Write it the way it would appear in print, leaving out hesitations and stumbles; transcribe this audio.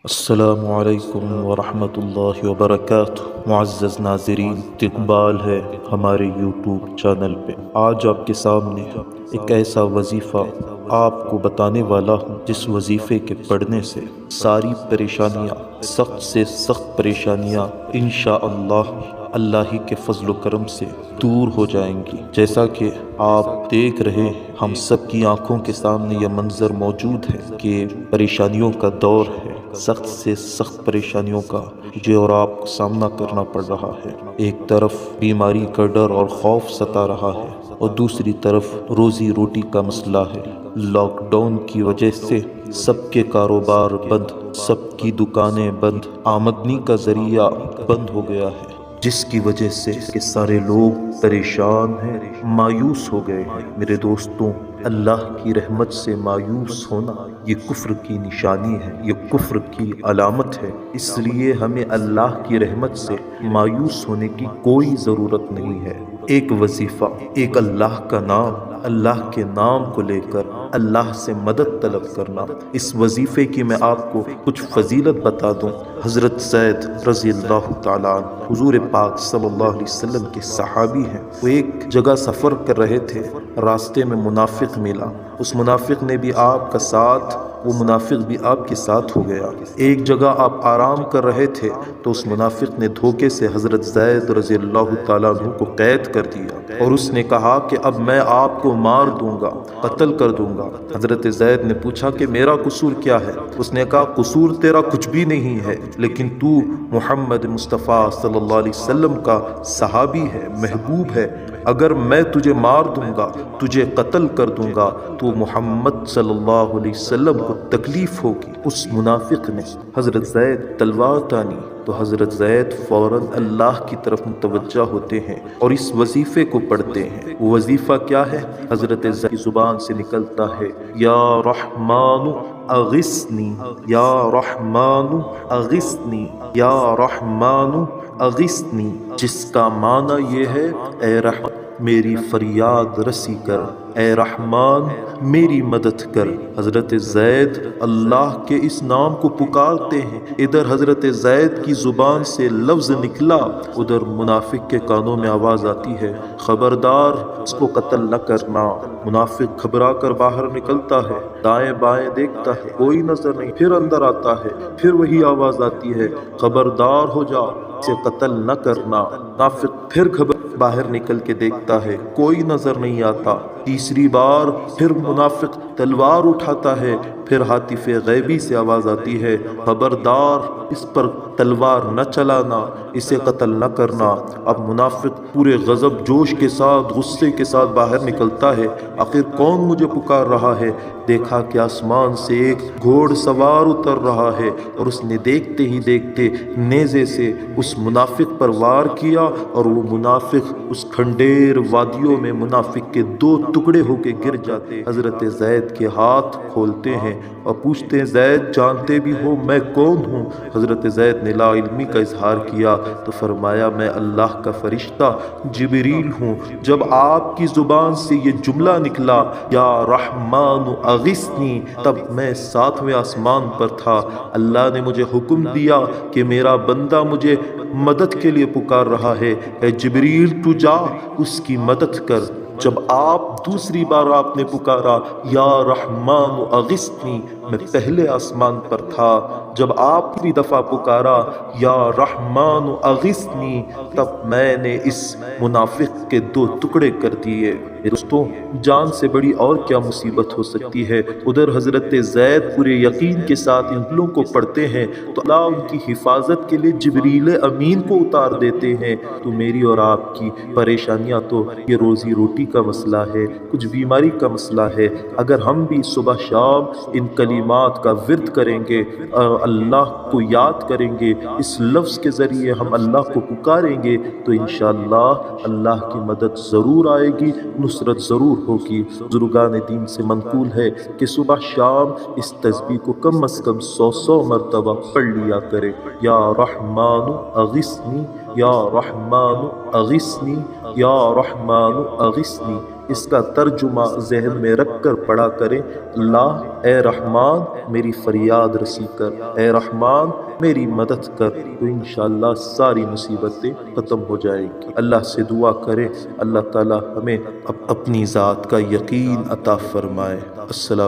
السلام علیکم ورحمۃ اللہ وبرکاتہ۔ معزز ناظرین، استقبال ہے ہمارے یوٹیوب چینل پہ۔ آج آپ کے سامنے ایک ایسا وظیفہ آپ کو بتانے والا ہوں جس وظیفے کے پڑھنے سے ساری پریشانیاں، سخت سے سخت پریشانیاں انشاءاللہ اللہ ہی کے فضل و کرم سے دور ہو جائیں گی۔ جیسا کہ آپ دیکھ رہے ہیں، ہم سب کی آنکھوں کے سامنے یہ منظر موجود ہے کہ پریشانیوں کا دور ہے، سخت سے سخت پریشانیوں کا مجھے اور آپ کو سامنا کرنا پڑ رہا ہے۔ ایک طرف بیماری کا ڈر اور خوف ستا رہا ہے اور دوسری طرف روزی روٹی کا مسئلہ ہے۔ لاک ڈاؤن کی وجہ سے سب کے کاروبار بند، سب کی دکانیں بند، آمدنی کا ذریعہ بند ہو گیا ہے، جس کی وجہ سے کہ سارے لوگ پریشان ہیں، مایوس ہو گئے ہیں۔ میرے دوستوں، اللہ کی رحمت سے مایوس ہونا یہ کفر کی نشانی ہے، یہ کفر کی علامت ہے۔ اس لیے ہمیں اللہ کی رحمت سے مایوس ہونے کی کوئی ضرورت نہیں ہے۔ ایک وظیفہ، ایک اللہ کا نام، اللہ کے نام کو لے کر اللہ سے مدد طلب کرنا۔ اس وظیفے کی میں آپ کو کچھ فضیلت بتا دوں۔ حضرت زید رضی اللہ تعالیٰ عنہ حضور پاک صلی اللہ علیہ وسلم کے صحابی ہیں۔ وہ ایک جگہ سفر کر رہے تھے، راستے میں منافق ملا، اس منافق نے بھی آپ کا ساتھ، وہ منافق بھی آپ کے ساتھ ہو گیا۔ ایک جگہ آپ آرام کر رہے تھے تو اس منافق نے دھوکے سے حضرت زید رضی اللہ تعالیٰ عنہ کو قید کر دیا اور اس نے کہا کہ اب میں آپ کو مار دوں گا، قتل کر دوں گا۔ حضرت زید نے پوچھا کہ میرا قصور کیا ہے؟ اس نے کہا قصور تیرا کچھ بھی نہیں ہے، لیکن تو محمد مصطفیٰ صلی اللہ علیہ وسلم کا صحابی ہے، محبوب ہے۔ اگر میں تجھے مار دوں گا، تجھے قتل کر دوں گا تو محمد صلی اللہ علیہ وسلم کو تکلیف ہوگی۔ اس منافق نے حضرت زید تلوار تانی تو حضرت زید فوراً اللہ کی طرف متوجہ ہوتے ہیں اور اس وظیفے کو پڑھتے ہیں۔ وہ وظیفہ کیا ہے؟ حضرت زید کی زبان سے نکلتا ہے، یا رحمان اغثنی، یا رحمان اغثنی، یا رحمان اغثنی، جس کا معنی یہ ہے اے رحمان میری فریاد رسی کر، اے رحمان میری مدد کر۔ حضرت زید اللہ کے اس نام کو پکارتے ہیں، ادھر حضرت زید کی زبان سے لفظ نکلا، ادھر منافق کے کانوں میں آواز آتی ہے، خبردار اس کو قتل نہ کرنا۔ منافق گھبرا کر باہر نکلتا ہے، دائیں بائیں دیکھتا ہے، کوئی نظر نہیں، پھر اندر آتا ہے، پھر وہی آواز آتی ہے، خبردار ہو جا، اسے قتل نہ کرنا۔ منافق پھر باہر نکل کے دیکھتا ہے، کوئی نظر نہیں آتا۔ تیسری بار پھر منافق تلوار اٹھاتا ہے، پھر ہاتف غیبی سے آواز آتی ہے، خبردار اس پر تلوار نہ چلانا، اسے قتل نہ کرنا۔ اب منافق پورے غضب جوش کے ساتھ، غصے کے ساتھ باہر نکلتا ہے، آخر کون مجھے پکار رہا ہے؟ دیکھا کہ آسمان سے ایک گھوڑ سوار اتر رہا ہے اور اس نے دیکھتے ہی دیکھتے نیزے سے اس منافق پر وار کیا اور وہ منافق اس کھنڈیر وادیوں میں منافق کے دو ٹکڑے ہو کے گر جاتے۔ حضرت زید کے ہاتھ کھولتے ہیں اور پوچھتے ہیں، زید جانتے بھی ہو میں کون ہوں؟ حضرت زید نے لا علمی کا اظہار کیا تو فرمایا، میں اللہ کا فرشتہ جبریل ہوں۔ جب آپ کی زبان سے یہ جملہ نکلا، یا رحمان اغثنی، تب میں 7ویں آسمان پر تھا۔ اللہ نے مجھے حکم دیا کہ میرا بندہ مجھے مدد کے لیے پکار رہا ہے، اے جبریل تو جا اس کی مدد کر۔ جب دوسری بار آپ نے پکارا، یا رحمان اغثنی، میں پہلے آسمان پر تھا۔ جب آپ نے دفعہ پکارا، یا رحمان اغثنی، تب میں نے اس منافق کے 2 ٹکڑے کر دیے۔ دوستوں، جان سے بڑی اور کیا مصیبت ہو سکتی ہے؟ ادھر حضرت زید پورے یقین کے ساتھ ان دلوں کو پڑھتے ہیں تو اللہ ان کی حفاظت کے لیے جبریل امین کو اتار دیتے ہیں۔ تو میری اور آپ کی پریشانیاں تو یہ روزی روٹی کا مسئلہ ہے، کچھ بیماری کا مسئلہ ہے۔ اگر ہم بھی صبح شام ان کلمات کا ورد کریں گے اور اللہ کو یاد کریں گے، اس لفظ کے ذریعے ہم اللہ کو پکاریں گے تو انشاءاللہ اللہ کی مدد ضرور آئے گی، نصرت ضرور ہوگی۔ بزرگان دین سے منقول ہے کہ صبح شام اس تسبیح کو کم از کم 100 مرتبہ پڑھ لیا کرے، یا رحمان اغثنی، یا رحمان اغثنی، یا رحمان اغثنی۔ اس کا ترجمہ ذہن میں رکھ کر پڑھا کریں، اللہ اے رحمان میری فریاد رسی کر، اے رحمان میری مدد کر، تو انشاءاللہ ساری مصیبتیں ختم ہو جائیں گی۔ اللہ سے دعا کریں، اللہ تعالی ہمیں اپنی ذات کا یقین عطا فرمائے۔ السلام